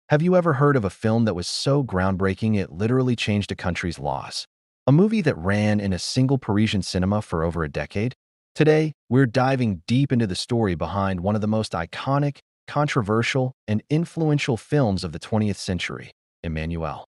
Have you ever heard of a film that was so groundbreaking it literally changed a country's laws? A movie that ran in a single Parisian cinema for over a decade? Today, we're diving deep into the story behind one of the most iconic, controversial, and influential films of the 20th century, Emmanuelle.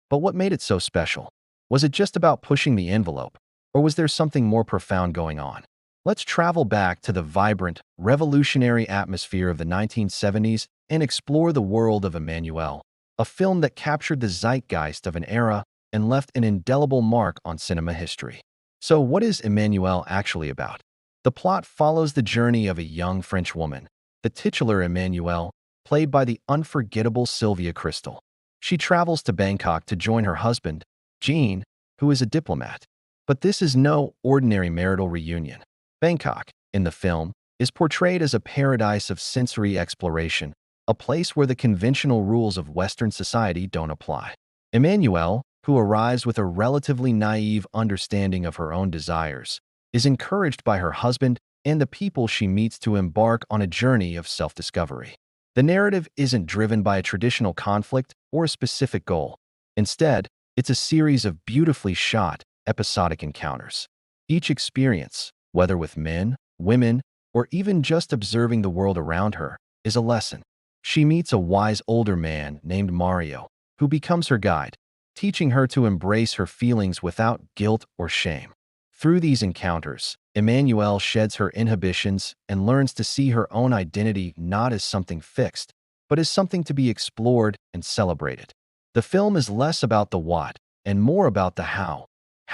But what made it so special? Was it just about pushing the envelope, or was there something more profound going on? Let's travel back to the vibrant, revolutionary atmosphere of the 1970s and explore the world of Emmanuelle, a film that captured the zeitgeist of an era and left an indelible mark on cinema history. So, what is Emmanuelle actually about? The plot follows the journey of a young French woman, the titular Emmanuelle, played by the unforgettable Sylvia Crystal. She travels to Bangkok to join her husband, Jean, who is a diplomat. But this is no ordinary marital reunion. Bangkok, in the film, is portrayed as a paradise of sensory exploration, a place where the conventional rules of Western society don't apply. Emmanuelle, who arrives with a relatively naive understanding of her own desires, is encouraged by her husband and the people she meets to embark on a journey of self-discovery. The narrative isn't driven by a traditional conflict or a specific goal. Instead, it's a series of beautifully shot, episodic encounters. Each experience, whether with men, women, or even just observing the world around her, is a lesson. She meets a wise older man named Mario, who becomes her guide, teaching her to embrace her feelings without guilt or shame. Through these encounters, Emmanuelle sheds her inhibitions and learns to see her own identity not as something fixed, but as something to be explored and celebrated. The film is less about the what and more about the how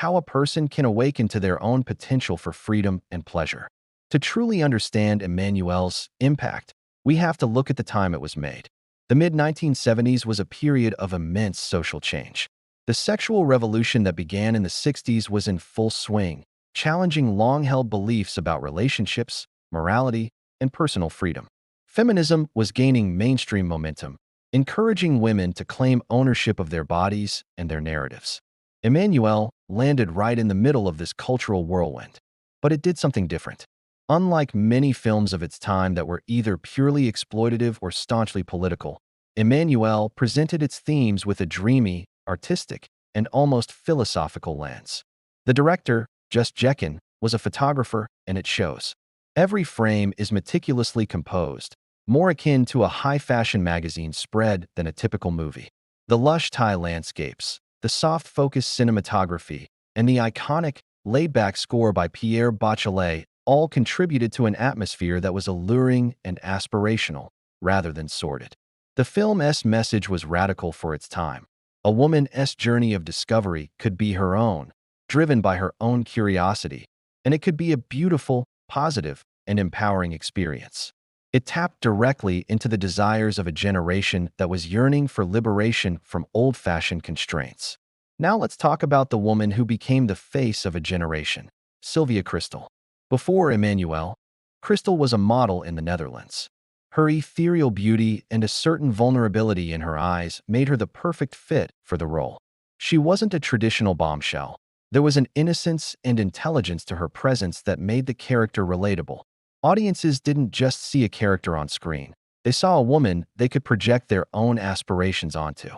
a person can awaken to their own potential for freedom and pleasure. To truly understand Emmanuelle's impact, we have to look at the time it was made. The mid-1970s was a period of immense social change. The sexual revolution that began in the 60s was in full swing, challenging long-held beliefs about relationships, morality, and personal freedom. Feminism was gaining mainstream momentum, encouraging women to claim ownership of their bodies and their narratives. Emmanuelle landed right in the middle of this cultural whirlwind, but it did something different. Unlike many films of its time that were either purely exploitative or staunchly political, Emmanuelle presented its themes with a dreamy, artistic, and almost philosophical lens. The director, Just Jekin, was a photographer, and it shows. Every frame is meticulously composed, more akin to a high-fashion magazine spread than a typical movie. The lush Thai landscapes, the soft-focus cinematography, and the iconic, laid-back score by Pierre Bachelet all contributed to an atmosphere that was alluring and aspirational, rather than sordid. The film's message was radical for its time. A woman's journey of discovery could be her own, driven by her own curiosity, and it could be a beautiful, positive, and empowering experience. It tapped directly into the desires of a generation that was yearning for liberation from old-fashioned constraints. Now let's talk about the woman who became the face of a generation, Sylvia Crystal. Before Emmanuelle, Crystal was a model in the Netherlands. Her ethereal beauty and a certain vulnerability in her eyes made her the perfect fit for the role. She wasn't a traditional bombshell. There was an innocence and intelligence to her presence that made the character relatable. Audiences didn't just see a character on screen. They saw a woman they could project their own aspirations onto.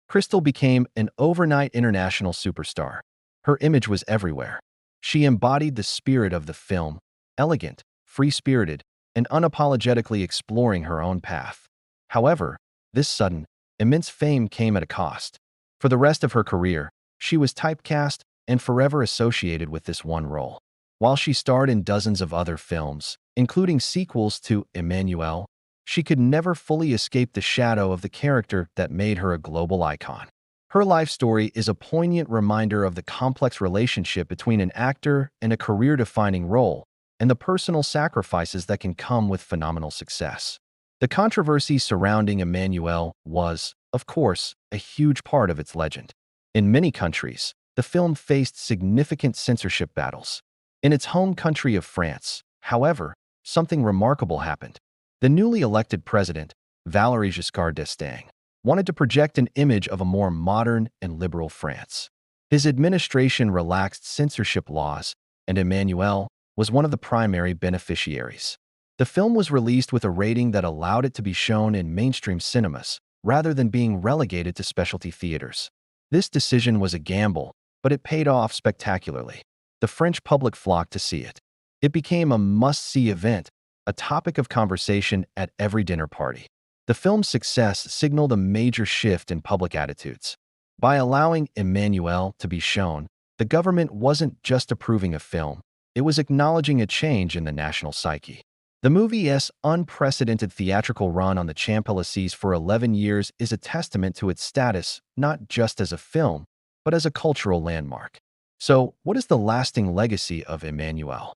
Crystal became an overnight international superstar. Her image was everywhere. She embodied the spirit of the film, elegant, free-spirited, and unapologetically exploring her own path. However, this sudden, immense fame came at a cost. For the rest of her career, she was typecast and forever associated with this one role. While she starred in dozens of other films, including sequels to Emmanuelle, she could never fully escape the shadow of the character that made her a global icon. Her life story is a poignant reminder of the complex relationship between an actor and a career-defining role, and the personal sacrifices that can come with phenomenal success. The controversy surrounding Emmanuelle was, of course, a huge part of its legend. In many countries, the film faced significant censorship battles. In its home country of France, however, something remarkable happened. The newly elected president, Valéry Giscard d'Estaing, wanted to project an image of a more modern and liberal France. His administration relaxed censorship laws, and Emmanuelle was one of the primary beneficiaries. The film was released with a rating that allowed it to be shown in mainstream cinemas, rather than being relegated to specialty theaters. This decision was a gamble, but it paid off spectacularly. The French public flocked to see it. It became a must-see event, a topic of conversation at every dinner party. The film's success signaled a major shift in public attitudes. By allowing Emmanuelle to be shown, the government wasn't just approving a film, it was acknowledging a change in the national psyche. The movie's unprecedented theatrical run on the Champs-Élysées for 11 years is a testament to its status not just as a film, but as a cultural landmark. So, what is the lasting legacy of Emmanuelle?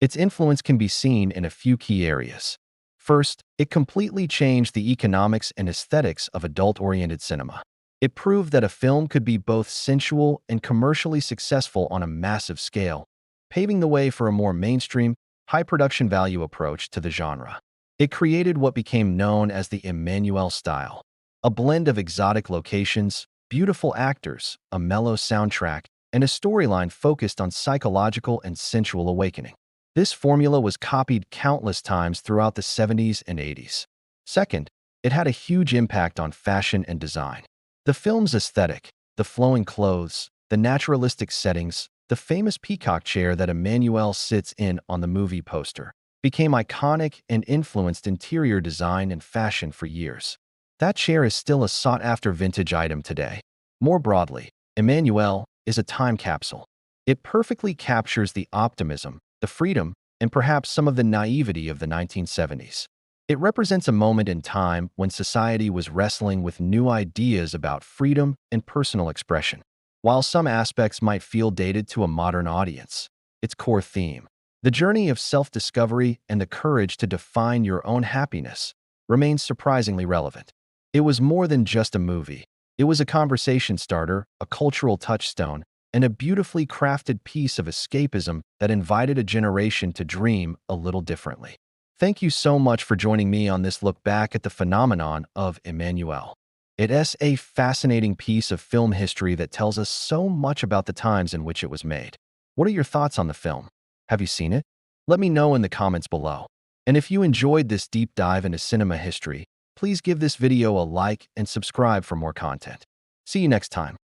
Its influence can be seen in a few key areas. First, it completely changed the economics and aesthetics of adult-oriented cinema. It proved that a film could be both sensual and commercially successful on a massive scale, paving the way for a more mainstream, high-production value approach to the genre. It created what became known as the Emmanuelle style, a blend of exotic locations, beautiful actors, a mellow soundtrack, and a storyline focused on psychological and sensual awakening. This formula was copied countless times throughout the 70s and 80s. Second, it had a huge impact on fashion and design. The film's aesthetic, the flowing clothes, the naturalistic settings, the famous peacock chair that Emmanuelle sits in on the movie poster, became iconic and influenced interior design and fashion for years. That chair is still a sought-after vintage item today. More broadly, Emmanuelle is a time capsule. It perfectly captures the optimism, the freedom, and perhaps some of the naivety of the 1970s. It represents a moment in time when society was wrestling with new ideas about freedom and personal expression. While some aspects might feel dated to a modern audience, its core theme, the journey of self-discovery and the courage to define your own happiness, remains surprisingly relevant. It was more than just a movie. It was a conversation starter, a cultural touchstone, and a beautifully crafted piece of escapism that invited a generation to dream a little differently. Thank you so much for joining me on this look back at the phenomenon of Emmanuelle. It is a fascinating piece of film history that tells us so much about the times in which it was made. What are your thoughts on the film? Have you seen it? Let me know in the comments below. And if you enjoyed this deep dive into cinema history, please give this video a like and subscribe for more content. See you next time.